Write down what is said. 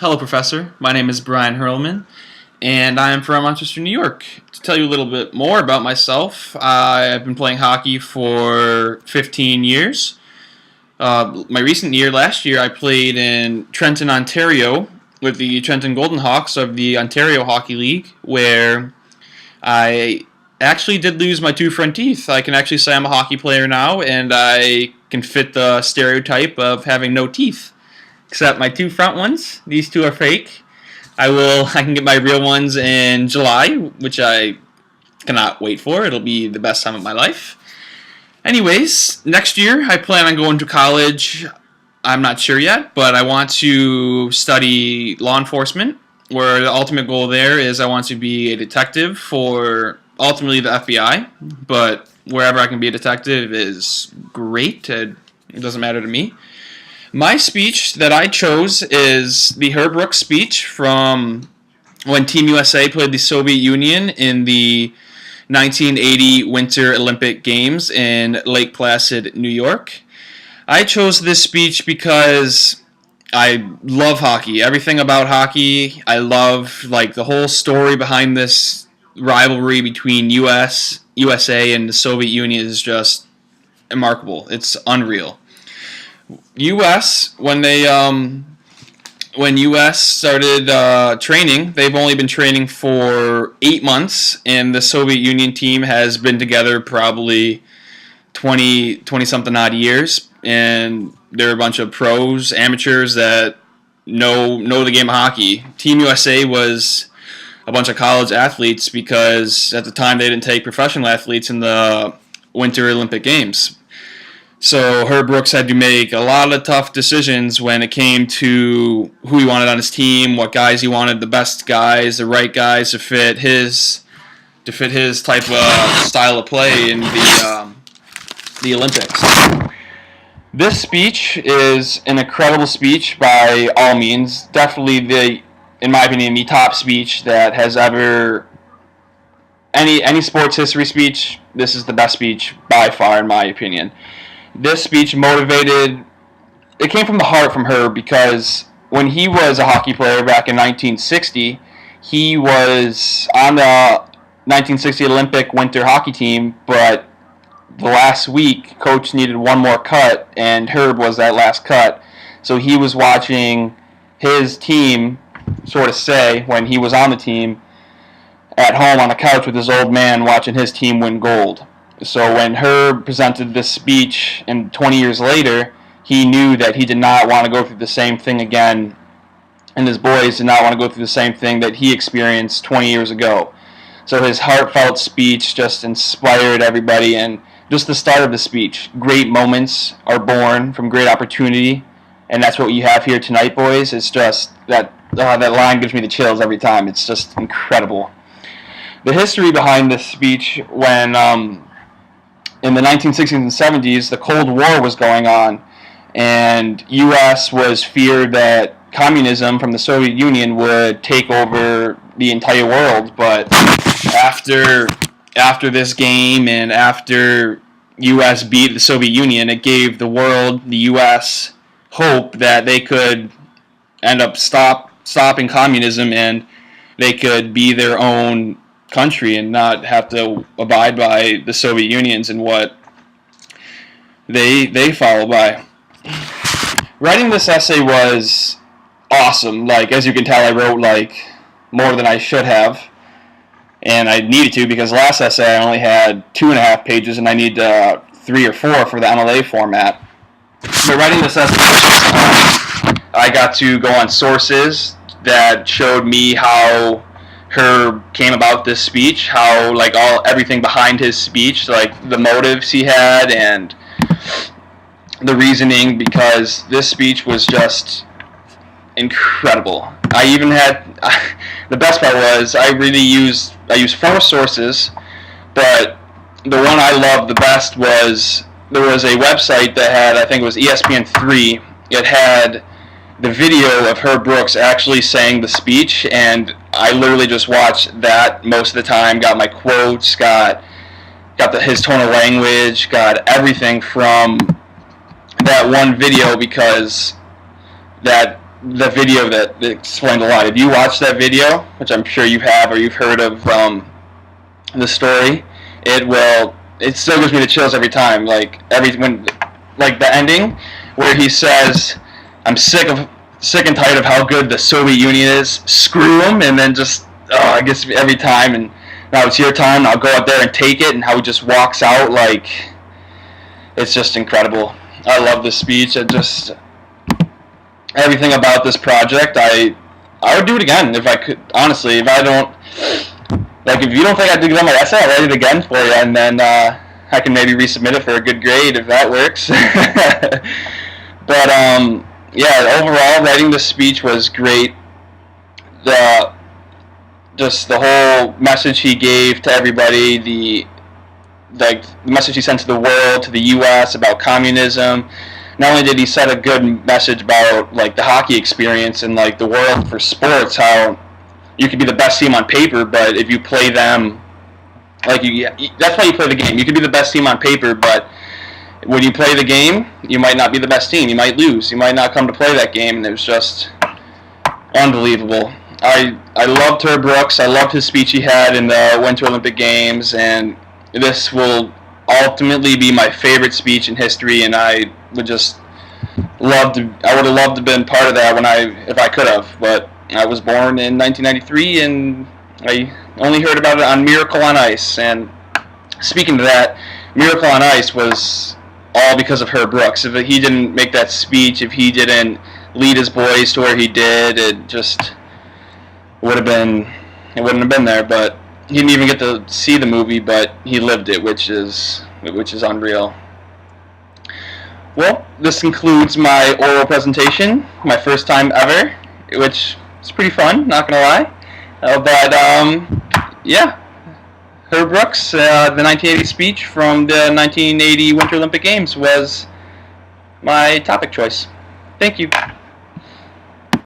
Hello, Professor. My name is Brian Hurlman, and I am from Rochester, New York. To tell you a little bit more about myself, I've been playing hockey for 15 years. My recent year, last year, I played in Trenton, Ontario, with the Trenton Golden Hawks of the Ontario Hockey League, where I actually did lose my two front teeth. I can actually say I'm a hockey player now, and I can fit the stereotype of having no teeth. Except my two front ones, these two are fake. I can get my real ones in July, which I cannot wait for. It'll be the best time of my life. Anyways, next year I plan on going to college. I'm not sure yet, but I want to study law enforcement, where the ultimate goal there is I want to be a detective for ultimately the FBI, but wherever I can be a detective is great. It doesn't matter to me. My speech that I chose is the Herb Brooks speech from when Team USA played the Soviet Union in the 1980 Winter Olympic Games in Lake Placid, New York. I chose this speech because I love hockey. Everything about hockey. I love the whole story behind this rivalry between USA and the Soviet Union is just remarkable. It's unreal. U.S. when U.S. started training, they've only been training for 8 months, and the Soviet Union team has been together probably 20 something odd years, and they're a bunch of pros, amateurs that know the game of hockey. Team USA was a bunch of college athletes because at the time they didn't take professional athletes in the Winter Olympic Games. So Herb Brooks had to make a lot of tough decisions when it came to who he wanted on his team, what guys he wanted, the best guys, the right guys to fit his type of style of play in the Olympics. This speech is an incredible speech by all means. Definitely in my opinion, the top speech that has ever any sports history speech. This is the best speech by far, in my opinion. This speech it came from the heart from her because when he was a hockey player back in 1960, he was on the 1960 Olympic winter hockey team, but the last week, coach needed one more cut, and Herb was that last cut. So he was watching his team, sort of say, when he was on the team, at home on the couch with his old man watching his team win gold. So when Herb presented this speech, and 20 years later, he knew that he did not want to go through the same thing again, and his boys did not want to go through the same thing that he experienced 20 years ago. So his heartfelt speech just inspired everybody, and just the start of the speech. Great moments are born from great opportunity, and that's what you have here tonight, boys. It's just that line gives me the chills every time. It's just incredible. The history behind this speech, when in the 1960s and 70s, the Cold War was going on, and U.S. was feared that communism from the Soviet Union would take over the entire world. But after this game and after U.S. beat the Soviet Union, it gave the world, the U.S., hope that they could end up stopping communism and they could be their own country and not have to abide by the Soviet Unions and what they follow by. Writing this essay was awesome. As you can tell, I wrote more than I should have, and I needed to because last essay I only had 2.5 pages and I need 3 or 4 for the MLA format. But writing this essay, I got to go on sources that showed me how Herb came about this speech, how everything behind his speech, the motives he had and the reasoning, because this speech was just incredible. I even had the best part was I used 4 sources, but the one I loved the best was there was a website that had, I think it was ESPN3. It had the video of Herb Brooks actually saying the speech, and I literally just watched that most of the time, got my quotes, got his tone of language, got everything from that one video, because that the video that explained a lot. If you watch that video, which I'm sure you have or you've heard of the story, it still gives me the chills every time. Like the ending where he says, "I'm sick and tired of how good the Soviet Union is. Screw them," and then just it gets me every time. And now it's your time. I'll go out there and take it. And how he just walks out, like, it's just incredible. I love this speech. Everything about this project, I would do it again if I could. Honestly, if I don't, like, if you don't think I did good on my essay, I'll write it again for you, and then I can maybe resubmit it for a good grade if that works. But yeah, overall, writing this speech was great. Just the whole message he gave to everybody, the message he sent to the world, to the U.S. about communism. Not only did he set a good message about, like, the hockey experience and, like, the world for sports, how you could be the best team on paper, but if you play them, like, that's why you play the game. You could be the best team on paper, but when you play the game, you might not be the best team. You might lose. You might not come to play that game, and it was just unbelievable. I loved Herb Brooks. I loved his speech he had in the Winter Olympic Games, and this will ultimately be my favorite speech in history, and I would have loved to have been part of that if I could have, but I was born in 1993, and I only heard about it on Miracle on Ice. And speaking of that, Miracle on Ice was all because of Herb Brooks. If he didn't make that speech, if he didn't lead his boys to where he did, it just wouldn't have been there. But he didn't even get to see the movie, but he lived it, which is unreal. Well, this concludes my oral presentation, my first time ever, which is pretty fun, not gonna lie. Yeah, Herb Brooks, the 1980 speech from the 1980 Winter Olympic Games was my topic choice. Thank you.